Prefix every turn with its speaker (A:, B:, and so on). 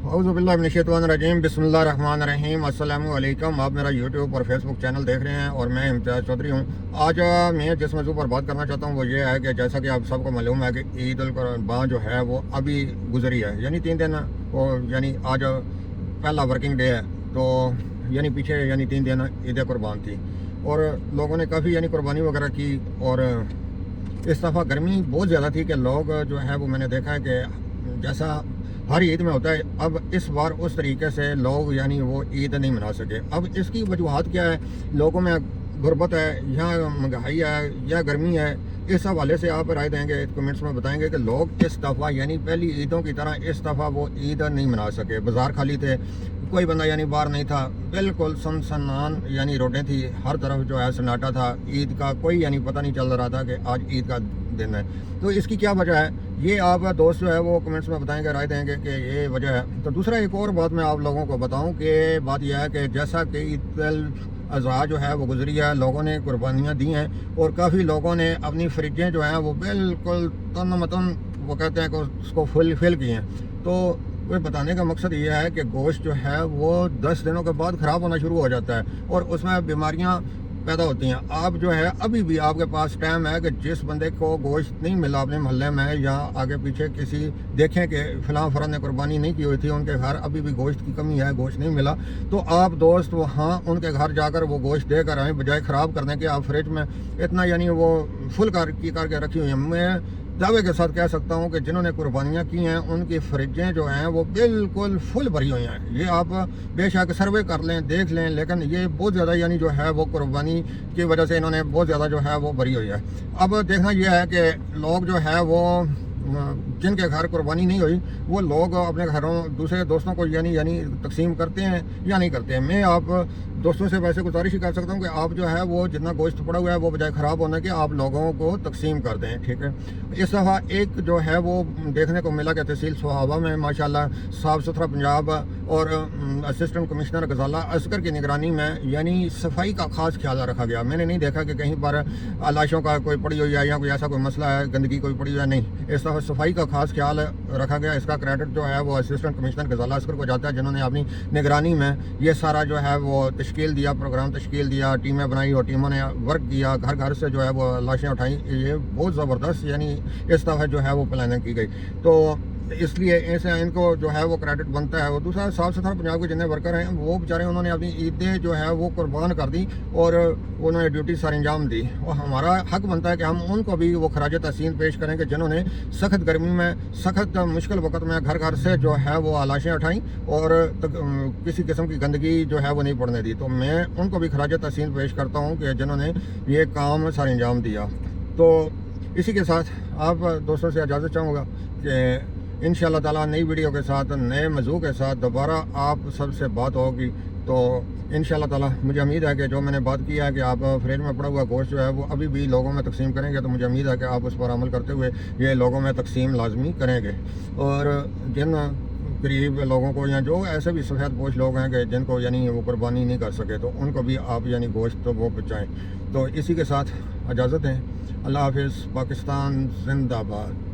A: औज़ुबिल्लाहिमिनश्शैतानिर्रजीम बिस्मिल्लाहिर्रहमानिर्रहीम अस्सलामु अलैकुम। आप मेरा यूट्यूब और फेसबुक चैनल देख रहे हैं और मैं इम्तियाज़ चौधरी हूँ। आज मैं जिस मौजू पर बात करना चाहता हूँ वो ये है कि जैसा कि आप सबको मालूम है कि ईद उल कुर्बान जो है वो अभी गुजरी है, यानी 3 दिन वो यानी आज पहला वर्किंग डे है, तो यानी पीछे यानी 3 दिन ईद कुर्बान थी और लोगों ने काफ़ी यानी कुर्बानी वगैरह की। और इस दफ़ा गर्मी बहुत ज़्यादा थी कि लोग जो है वो मैंने देखा है कि जैसा हर ईद में होता है, अब इस बार उस तरीके से लोग यानी वो ईद नहीं मना सके। अब इसकी वजूहत क्या है? लोगों में गुर्बत है या महंगाई है या गर्मी है? इस हवाले से आप राय देंगे, कमेंट्स में बताएंगे कि लोग इस दफ़ा यानी पहली ईदों की तरह इस दफ़ा वो ईद नहीं मना सके। बाज़ार खाली थे, कोई बंदा यानी बाहर नहीं था, बिल्कुल सुनसान यानी रोडें थी, हर तरफ जो है सन्नाटा था। ईद का कोई यानी पता नहीं चल रहा था कि आज ईद का दिन है। तो इसकी क्या वजह है, ये आप दोस्त जो है वो कमेंट्स में बताएंगे, राय देंगे कि ये वजह है। तो दूसरा एक और बात मैं आप लोगों को बताऊं कि बात यह है कि जैसा कि ईद उल अज़हा जो है वो गुजरी है, लोगों ने कुर्बानियाँ दी हैं और काफ़ी लोगों ने अपनी फ्रिजें जो हैं वो बिल्कुल तन मतन वो कहते हैं कि उसको फिल की हैं। तो वो बताने का मकसद ये है कि गोश्त जो है वो 10 दिनों के बाद ख़राब होना शुरू हो जाता है और उसमें बीमारियाँ पैदा होती हैं। आप जो है अभी भी आपके पास टाइम है कि जिस बंदे को गोश्त नहीं मिला अपने मोहल्ले में या आगे पीछे किसी देखें कि फ़लाँ फ़रद ने कुर्बानी नहीं की हुई थी, उनके घर अभी भी गोश्त की कमी है, गोश्त नहीं मिला, तो आप दोस्त वहाँ उनके घर जाकर वो गोश्त देकर आएँ, बजाय ख़राब करने के। आप फ्रिज में इतना यानी वो फुल करके रखी हुई हैं। मैं दावे के साथ कह सकता हूँ कि जिन्होंने कुर्बानियाँ की हैं उनकी फ्रिजें जो हैं वो बिल्कुल फुल भरी हुई हैं। ये आप बेशक सर्वे कर लें, देख लें, लेकिन ये बहुत ज़्यादा यानी जो है वो कुर्बानी की वजह से इन्होंने बहुत ज़्यादा जो है वो भरी हुई है। अब देखना यह है कि लोग जो है वो जिनके घर कुर्बानी नहीं हुई वो लोग अपने घरों दूसरे दोस्तों को यानी तकसीम करते हैं या नहीं करते हैं। मैं आप दोस्तों से वैसे गुजारिश ही कर सकता हूँ कि आप जो है वो जितना गोश्त पड़ा हुआ है वो बजाय ख़राब होने के आप लोगों को तकसीम कर दें, ठीक है। इस दफ़ा एक जो है वो देखने को मिला कि तहसील सोहाबा में माशाल्लाह साफ़ सुथरा पंजाब और असिस्टेंट कमिश्नर गजाला असगर की निगरानी में यानी सफाई का ख़ास ख्याल रखा गया। मैंने नहीं देखा कि कहीं पर लाशों का कोई पड़ी हुई है या कोई ऐसा कोई मसला है, गंदगी कोई पड़ी हुई है, नहीं। इस दफ़ा सफाई का ख़ास ख्याल रखा गया। इसका क्रेडिट जो है वो असिस्टेंट कमिश्नर गजाला असगर को जाता है, जिन्होंने अपनी निगरानी में ये सारा जो है वो तश्कील दिया, प्रोग्राम तश्कील दिया, टीमें बनाई और टीमों ने वर्क किया, घर घर से जो है वो लाशें उठाई। ये बहुत ज़बरदस्त यानी इस दफ़ा जो है वो प्लानिंग की गई, तो इसलिए ऐसे इनको जो है वो क्रेडिट बनता है। और दूसरा साफ़ सुथरा पंजाब के जितने वर्कर हैं वो बेचारे उन्होंने अपनी ईदें जो है वो कुर्बान कर दी और उन्होंने ड्यूटी सर अंजाम दी। और हमारा हक बनता है कि हम उनको भी वो खराज तहसीन पेश करें कि जिन्होंने सख्त गर्मी में सख्त मुश्किल वक्त में घर घर से जो है वो लाशें उठाई और किसी किस्म की गंदगी जो है वो नहीं पड़ने दी। तो मैं उनको भी खराज तहसीन पेश करता हूँ कि जिन्होंने ये काम सर अंजाम दिया। तो इसी के साथ आप दोस्तों से इजाज़त चाहूँगा कि इंशाअल्लाह ताला नई वीडियो के साथ नए मौजू के साथ दोबारा आप सबसे बात होगी। तो इंशाअल्लाह ताला मुझे उम्मीद है कि जो मैंने बात की है कि आप फ्रिज में पड़ा हुआ गोश्त जो है वो अभी भी लोगों में तकसीम करेंगे, तो मुझे उम्मीद है कि आप उस पर अमल करते हुए ये लोगों में तकसीम लाजमी करेंगे। और जिन गरीब लोगों को या जो ऐसे भी सफ़ेद पोश लोग हैं कि जिनको यानी वो कुर्बानी नहीं कर सके, तो उनको भी आप यानी गोश्त तो वो पहुँचाएँ। तो इसी के साथ इजाज़त है। अल्लाह हाफ़िज़। पाकिस्तान जिंदाबाद।